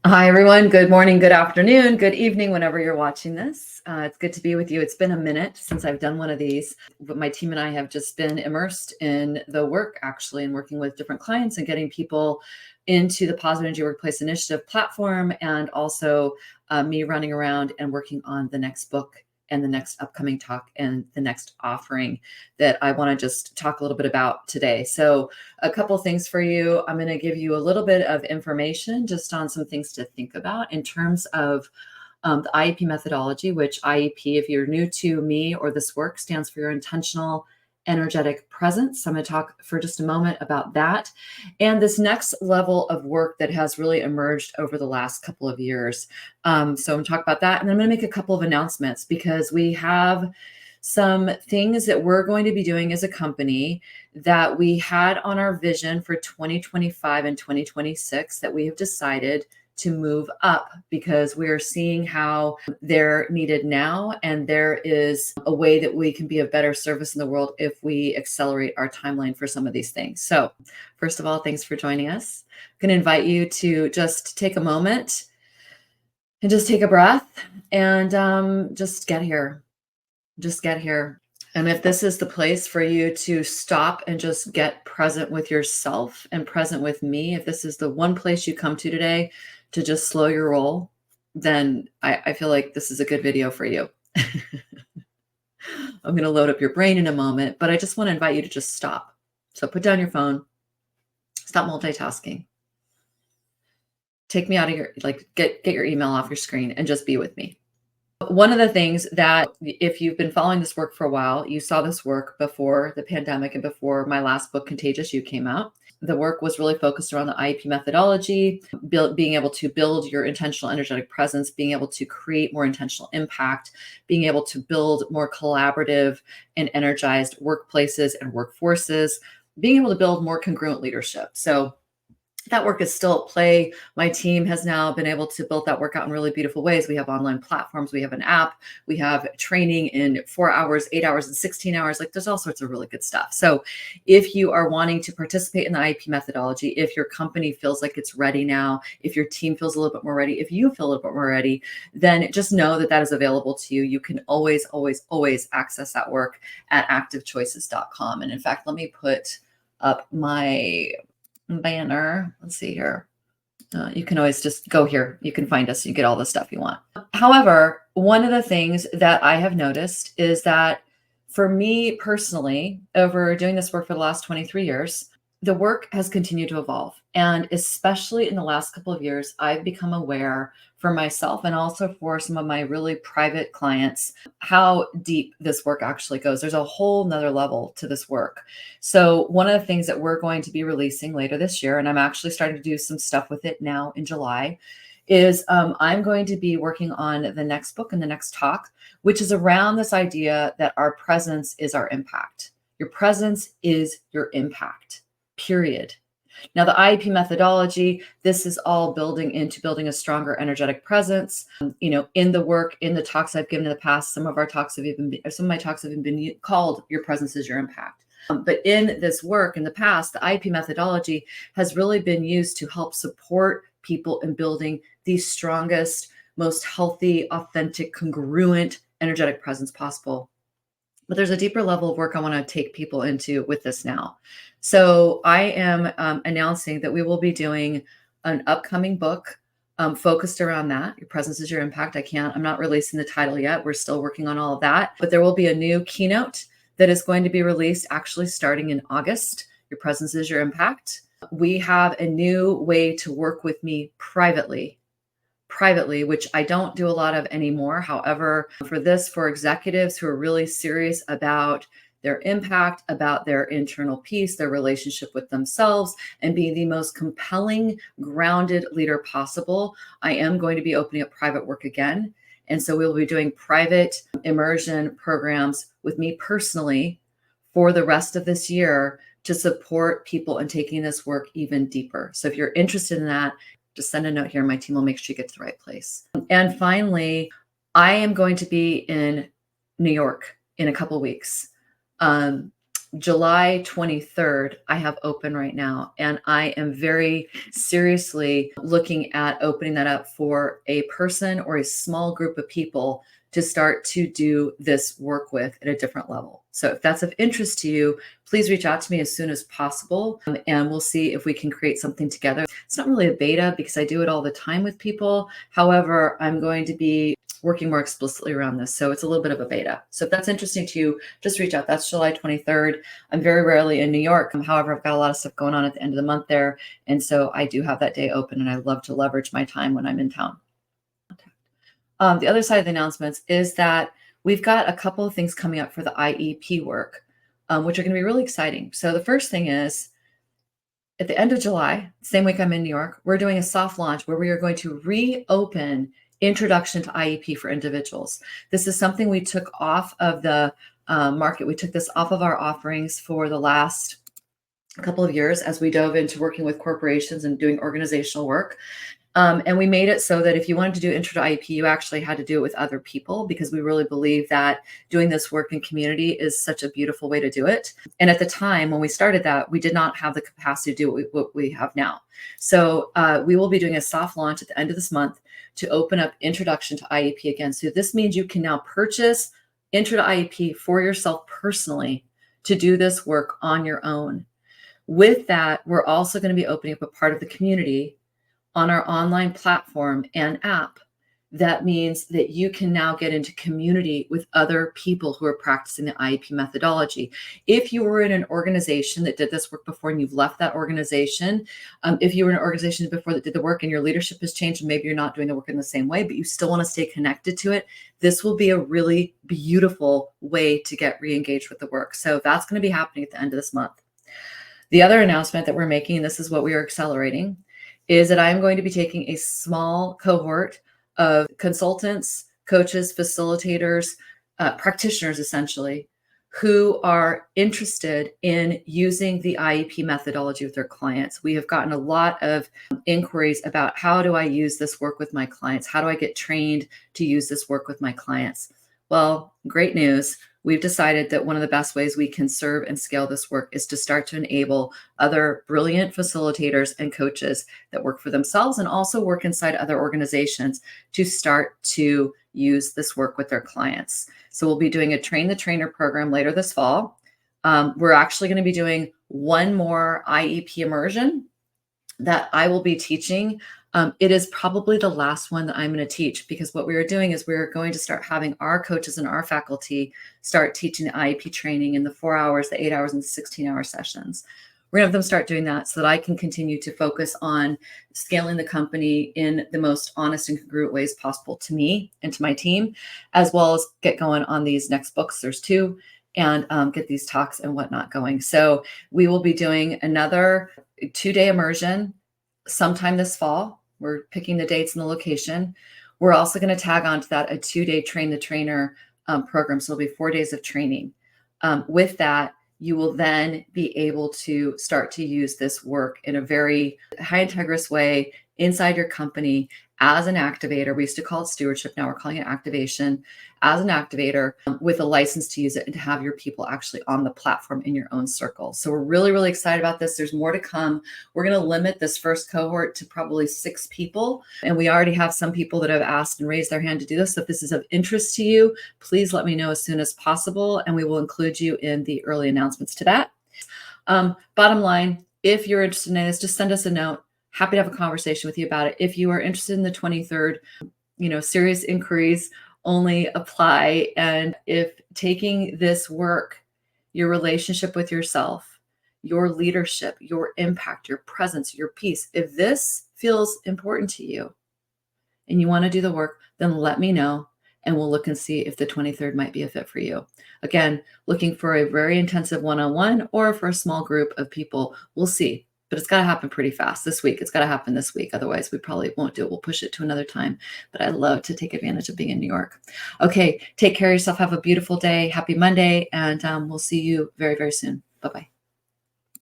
Hi, everyone. Good morning, good afternoon, good evening, whenever you're watching this. It's good to be with you. It's been a minute since I've done one of these, but my team and I have just been immersed in the work, actually, and working with different clients and getting people into the Positive Energy Workplace Initiative platform, and also me running around and working on the next book and the next upcoming talk and the next offering that I want to just talk a little bit about today. So a couple things for you. I'm going to give you a little bit of information just on some things to think about in terms of the IEP methodology, which IEP, if you're new to me or this work, stands for your intentional energetic presence. I'm going to talk for just a moment about that and this next level of work that has really emerged over the last couple of years. So I'm going to talk about that, and then I'm going to make a couple of announcements because we have some things that we're going to be doing as a company that we had on our vision for 2025 and 2026 that we have decided to move up because we are seeing how they're needed now, and there is a way that we can be of better service in the world if we accelerate our timeline for some of these things. So first of all, thanks for joining us. I'm going to invite you to just take a moment and just take a breath and just get here. Just get here. And if this is the place for you to stop and just get present with yourself and present with me, if this is the one place you come to today to just slow your roll, then I feel like this is a good video for you. I'm going to load up your brain in a moment, but I just want to invite you to just stop. So put down your phone, stop multitasking. Take me out of your, get your email off your screen and just be with me. One of the things that, if you've been following this work for a while, you saw this work before the pandemic and before my last book, Contagious You, came out. The work was really focused around the IEP methodology, being able to build your intentional energetic presence, being able to create more intentional impact, being able to build more collaborative and energized workplaces and workforces, being able to build more congruent leadership. So that work is still at play. My team has now been able to build that work out in really beautiful ways. We have online platforms, we have an app, we have training in 4 hours, 8 hours, and 16 hours. Like, there's all sorts of really good stuff. So if you are wanting to participate in the IEP methodology, if your company feels like it's ready now, if your team feels a little bit more ready, if you feel a little bit more ready, then just know that that is available to you. You can always, always, always access that work at activechoices.com. And in fact, let me put up my banner. Let's see here. You can always just go here. You can find us. You get all the stuff you want. However, one of the things that I have noticed is that for me personally, over doing this work for the last 23 years, the work has continued to evolve. And especially in the last couple of years, I've become aware for myself and also for some of my really private clients, how deep this work actually goes. There's a whole nother level to this work. So one of the things that we're going to be releasing later this year, and I'm actually starting to do some stuff with it now in July, is I'm going to be working on the next book and the next talk, which is around this idea that our presence is our impact. Your presence is your impact, period. Now, the IEP methodology, this is all building into building a stronger energetic presence. In the work, in the talks I've given in the past, some of my talks have even been called "Your Presence is Your Impact." But in this work in the past, the IEP methodology has really been used to help support people in building the strongest, most healthy, authentic, congruent, energetic presence possible. But there's a deeper level of work I want to take people into with this now. So I am announcing that we will be doing an upcoming book focused around that. Your presence is your impact. I'm not releasing the title yet. We're still working on all of that, but there will be a new keynote that is going to be released actually starting in August. Your presence is your impact. We have a new way to work with me privately, which I don't do a lot of anymore. However, for executives who are really serious about their impact, about their internal peace, their relationship with themselves, and being the most compelling, grounded leader possible, I am going to be opening up private work again. And so we'll be doing private immersion programs with me personally for the rest of this year to support people in taking this work even deeper. So if you're interested in that, just send a note here. My team will make sure you get to the right place. And finally, I am going to be in New York in a couple weeks. July 23rd, I have open right now, and I am very seriously looking at opening that up for a person or a small group of people to start to do this work with at a different level. So if that's of interest to you, please reach out to me as soon as possible, and we'll see if we can create something together. It's not really a beta because I do it all the time with people. However, I'm going to be working more explicitly around this. So it's a little bit of a beta. So if that's interesting to you, just reach out. That's July 23rd. I'm very rarely in New York. However, I've got a lot of stuff going on at the end of the month there. And so I do have that day open, and I love to leverage my time when I'm in town. The other side of the announcements is that we've got a couple of things coming up for the IEP work, which are going to be really exciting. So the first thing is, at the end of July, same week I'm in New York, we're doing a soft launch where we are going to reopen Introduction to IEP for individuals. This is something we took off of the market. We took this off of our offerings for the last couple of years as we dove into working with corporations and doing organizational work. And we made it so that if you wanted to do Intro to IEP, you actually had to do it with other people, because we really believe that doing this work in community is such a beautiful way to do it. And at the time when we started that, we did not have the capacity to do what we have now. So we will be doing a soft launch at the end of this month to open up Introduction to IEP again. So this means you can now purchase Intro to IEP for yourself personally to do this work on your own. With that, we're also going to be opening up a part of the community on our online platform and app. That means that you can now get into community with other people who are practicing the IEP methodology. If you were in an organization that did this work before and you've left that organization, if you were in an organization before that did the work and your leadership has changed and maybe you're not doing the work in the same way, but you still want to stay connected to it, this will be a really beautiful way to get re-engaged with the work. So that's going to be happening at the end of this month. The other announcement that we're making, and this is what we are accelerating, is that I'm going to be taking a small cohort of consultants, coaches, facilitators, practitioners, essentially, who are interested in using the IEP methodology with their clients. We have gotten a lot of inquiries about, how do I use this work with my clients? How do I get trained to use this work with my clients? Well, great news. We've decided that one of the best ways we can serve and scale this work is to start to enable other brilliant facilitators and coaches that work for themselves and also work inside other organizations to start to use this work with their clients. So we'll be doing a Train the Trainer program later this fall. We're actually going to be doing one more IEP immersion that I will be teaching. It is probably the last one that I'm going to teach, because what we are doing is we're going to start having our coaches and our faculty start teaching the IEP training in the 4 hours, the 8 hours, and the 16-hour sessions. We're going to have them start doing that so that I can continue to focus on scaling the company in the most honest and congruent ways possible to me and to my team, as well as get going on these next books. There's 2, and get these talks and whatnot going. So we will be doing another 2-day immersion sometime this fall. We're picking the dates and the location. We're also going to tag on to that a 2-day Train the Trainer program. So it'll be 4 days of training. With that, you will then be able to start to use this work in a very high integrous way inside your company as an activator. We used to call it stewardship. Now we're calling it activation. As an activator with a license to use it and to have your people actually on the platform in your own circle. So we're really, really excited about this. There's more to come. We're going to limit this first cohort to probably 6 people. And we already have some people that have asked and raised their hand to do this. So if this is of interest to you, please let me know as soon as possible, and we will include you in the early announcements to that. Bottom line, if you're interested in this, just send us a note. Happy to have a conversation with you about it. If you are interested in the 23rd, serious inquiries only apply. And if taking this work, your relationship with yourself, your leadership, your impact, your presence, your peace, if this feels important to you and you want to do the work, then let me know, and we'll look and see if the 23rd might be a fit for you. Again, looking for a very intensive one-on-one or for a small group of people. We'll see. But it's got to happen pretty fast this week. It's got to happen this week. Otherwise, we probably won't do it. We'll push it to another time. But I love to take advantage of being in New York. Okay, take care of yourself. Have a beautiful day. Happy Monday. And we'll see you very, very soon. Bye-bye.